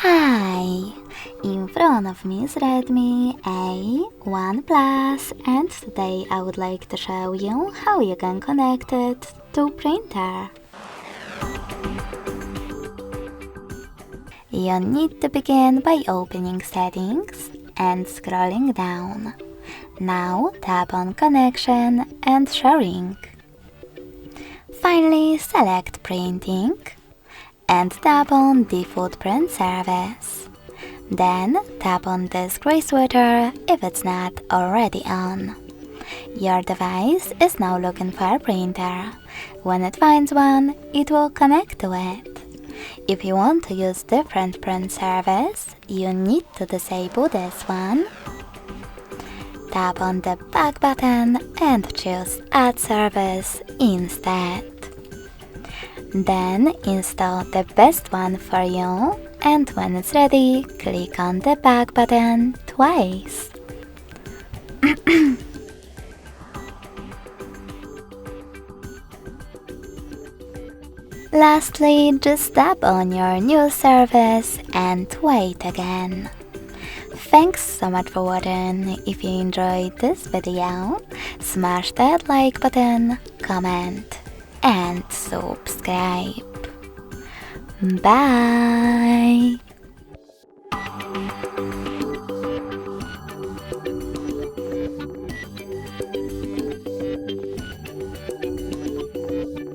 Hi! In front of me is Redmi A1 Plus, and today I would like to show you how you can connect it to printer. You need to begin by opening Settings and scrolling down. Now tap on Connection and Sharing. Finally select Printing and tap on Default Print Service. Then tap on this gray sweater if it's not already on. Your device is now looking for a printer. When it finds one, it will connect to it. If you want to use different print service, you need to disable this one. Tap on the back button and choose Add Service instead. Then install the best one for you, and when it's ready, click on the back button twice. Lastly, just tap on your new service and wait again. Thanks so much for watching. If you enjoyed this video, smash that like button, comment and subscribe. Bye!